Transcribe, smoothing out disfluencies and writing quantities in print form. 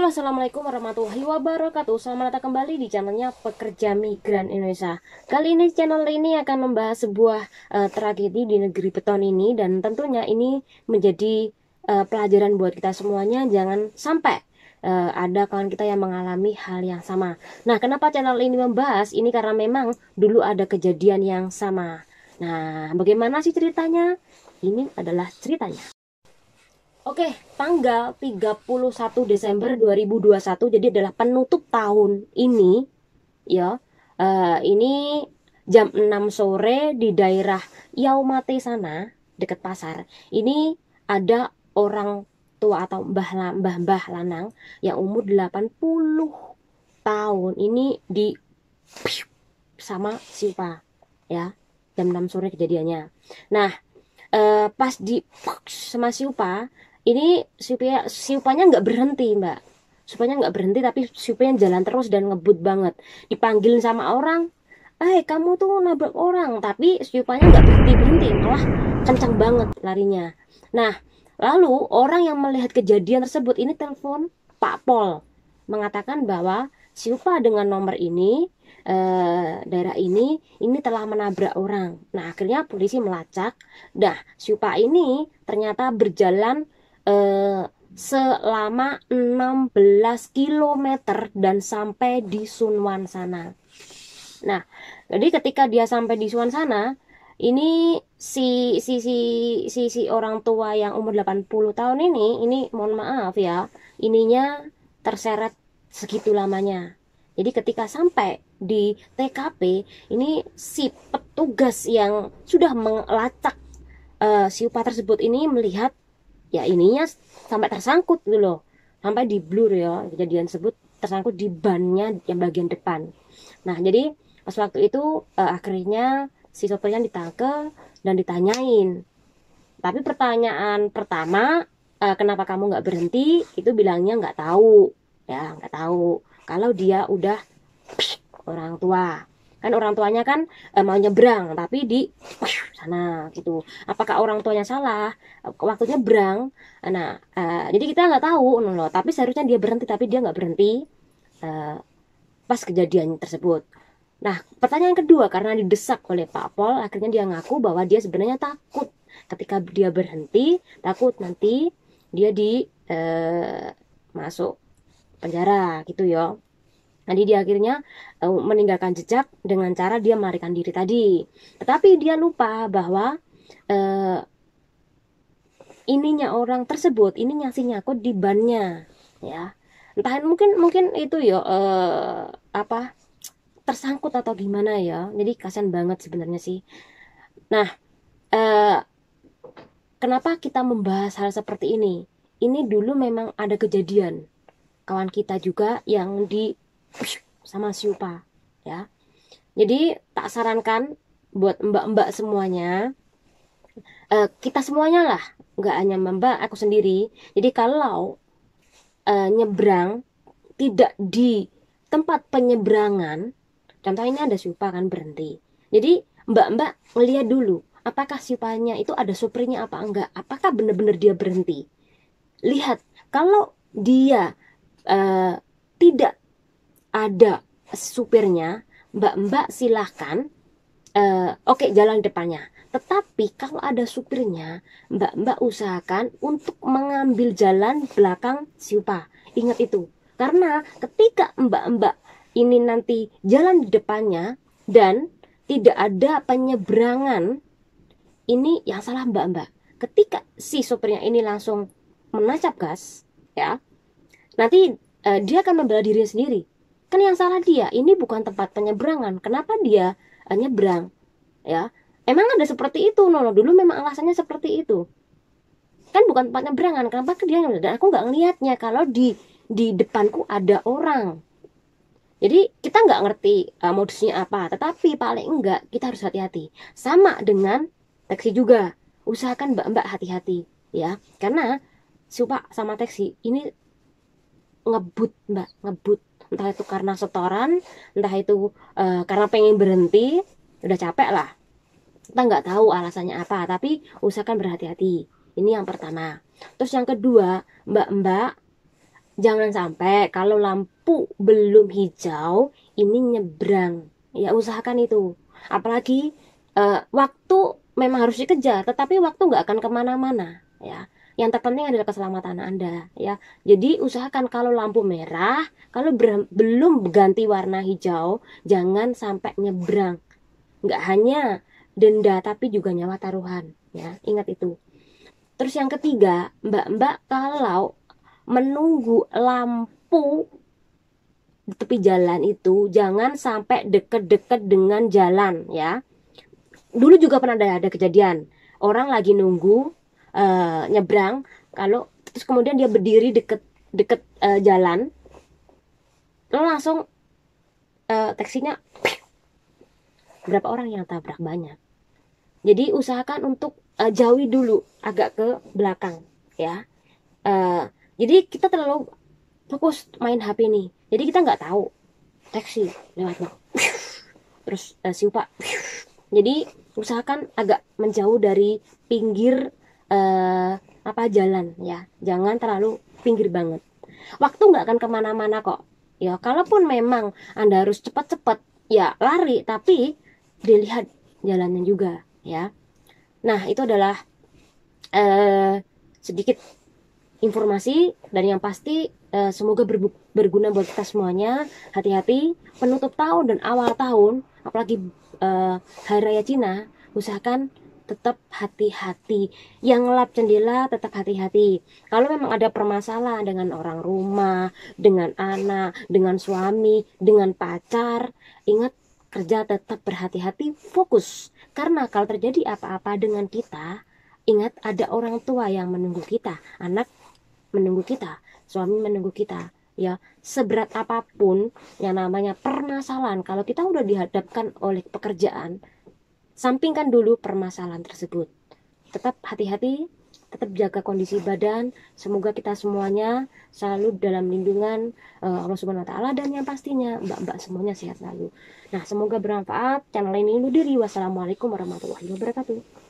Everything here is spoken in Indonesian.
Halo, assalamualaikum warahmatullahi wabarakatuh. Selamat datang kembali di channelnya Pekerja Migran Indonesia. Kali ini channel ini akan membahas sebuah tragedi di negeri beton ini, dan tentunya ini menjadi pelajaran buat kita semuanya. Jangan sampai ada kawan kita yang mengalami hal yang sama. Nah, kenapa channel ini membahas ini? Karena memang dulu ada kejadian yang sama. Nah, bagaimana sih ceritanya? Ini adalah ceritanya. Oke, tanggal 31 Desember 2021, jadi adalah penutup tahun ini, ya. Ini jam 6 sore di daerah Yaumate sana, dekat pasar. Ini ada orang tua atau mbah lanang yang umur 80 tahun. Ini di sama siupa, ya. Jam 6 sore kejadiannya. Nah, pas di sama siupa, ini siupanya nggak berhenti, Mbak. Siupanya nggak berhenti, tapi siupanya jalan terus dan ngebut banget. Dipanggil sama orang, kamu tuh nabrak orang. Tapi siupanya nggak berhenti-berhenti, malah kencang banget larinya. Nah, lalu orang yang melihat kejadian tersebut ini telepon Pak Pol, mengatakan bahwa siupa dengan nomor ini, daerah ini telah menabrak orang. Nah, akhirnya polisi melacak. Nah, siupa ini ternyata berjalan selama 16 kilometer dan sampai di Sunwan sana. Nah, jadi ketika dia sampai di Sunwan sana, ini si orang tua yang umur 80 tahun ini mohon maaf ya, ininya terseret segitu lamanya. Jadi ketika sampai di TKP, ini si petugas yang sudah melacak si upah tersebut ini melihat, ya ininya sampai tersangkut gitu loh, sampai di blur ya, kejadian tersebut tersangkut di bannya yang bagian depan. Nah, jadi pas waktu itu akhirnya si sopirnya ditangkap dan ditanyain. Tapi pertanyaan pertama, kenapa kamu nggak berhenti, itu bilangnya nggak tahu, ya nggak tahu kalau dia udah orang tua. Kan orang tuanya kan mau nyebrang tapi di sana gitu. Apakah orang tuanya salah waktu nyebrang? Nah, jadi kita nggak tahu loh. Tapi seharusnya dia berhenti, tapi dia nggak berhenti pas kejadian tersebut. Nah, pertanyaan kedua, karena didesak oleh Pak Pol, akhirnya dia ngaku bahwa dia sebenarnya takut ketika dia berhenti, takut nanti dia di masuk penjara gitu ya. Jadi dia akhirnya meninggalkan jejak dengan cara dia melarikan diri tadi. Tetapi dia lupa bahwa ininya orang tersebut, ininya si nyangkut di bannya, ya. Entah mungkin itu ya tersangkut atau gimana ya. Jadi kasian banget sebenarnya sih. Nah, kenapa kita membahas hal seperti ini? Ini dulu memang ada kejadian kawan kita juga yang di sama siupa, ya. Jadi tak sarankan buat mbak-mbak semuanya, kita semuanya lah, nggak hanya mbak, aku sendiri. Jadi kalau nyebrang tidak di tempat penyeberangan, contoh ini ada siupa kan berhenti, jadi mbak-mbak ngeliat dulu apakah siupanya itu ada supirnya apa enggak, apakah benar-benar dia berhenti. Lihat, kalau dia tidak ada supirnya, mbak-mbak silahkan oke, jalan depannya. Tetapi kalau ada supirnya, mbak-mbak usahakan untuk mengambil jalan belakang siupa. Ingat itu, karena ketika mbak-mbak ini nanti jalan di depannya dan tidak ada penyeberangan, ini yang salah mbak-mbak. Ketika si supirnya ini langsung menancap gas, ya, nanti dia akan membela diri sendiri. Kan yang salah dia, ini bukan tempat penyeberangan. Kenapa dia nyebrang? Ya, emang ada seperti itu, Nono. Dulu memang alasannya seperti itu. Kan bukan tempat penyeberangan. Kenapa dia nyebrang? Dan aku nggak ngelihatnya kalau di depanku ada orang. Jadi kita nggak ngerti modusnya apa. Tetapi paling enggak kita harus hati-hati. Sama dengan taksi juga. Usahakan mbak-mbak hati-hati, ya. Karena supa sama taksi ini ngebut, mbak, ngebut. Entah itu karena setoran, entah itu karena pengen berhenti, udah capek lah. Kita nggak tahu alasannya apa, tapi usahakan berhati-hati. Ini yang pertama. Terus yang kedua, mbak-mbak Jangan sampai kalau lampu belum hijau ini nyebrang. Ya usahakan itu. Apalagi waktu memang harus dikejar, tetapi waktu nggak akan kemana-mana. Ya, yang terpenting adalah keselamatan Anda. Ya, jadi usahakan kalau lampu merah, kalau belum ganti warna hijau, jangan sampai nyebrang. Nggak hanya denda, tapi juga nyawa taruhan. Ya, ingat itu. Terus yang ketiga, Mbak-mbak kalau menunggu lampu di tepi jalan itu jangan sampai deket-deket dengan jalan ya. Dulu juga pernah ada kejadian orang lagi nunggu nyebrang, kalau terus kemudian dia berdiri deket jalan, lalu langsung taksinya berapa orang yang tabrak, banyak. Jadi usahakan untuk jauhi dulu agak ke belakang ya. Eh, jadi kita terlalu fokus main HP nih. Jadi kita nggak tahu taksi lewat bang. Terus si Pak. Jadi usahakan agak menjauh dari pinggir jalan ya. Jangan terlalu pinggir banget. Waktu nggak akan kemana-mana kok. Ya, kalaupun memang Anda harus cepat-cepat, ya lari, tapi dilihat jalannya juga ya. Nah, itu adalah eh, sedikit informasi, dan yang pasti semoga berguna buat kita semuanya. Hati-hati penutup tahun dan awal tahun, apalagi hari raya Cina, usahakan tetap hati-hati. Yang lap jendela tetap hati-hati. Kalau memang ada permasalahan dengan orang rumah, dengan anak, dengan suami, dengan pacar, ingat, kerja tetap berhati-hati, fokus. Karena kalau terjadi apa-apa dengan kita, ingat ada orang tua yang menunggu kita, anak menunggu kita, suami menunggu kita. Ya, seberat apapun yang namanya permasalahan, kalau kita udah dihadapkan oleh pekerjaan, sampingkan dulu permasalahan tersebut. Tetap hati-hati, tetap jaga kondisi badan. Semoga kita semuanya selalu dalam lindungan Allah Subhanahu wa taala, dan yang pastinya mbak-mbak semuanya sehat selalu. Nah, semoga bermanfaat. Channel ini undur diri. Wassalamualaikum warahmatullahi wabarakatuh.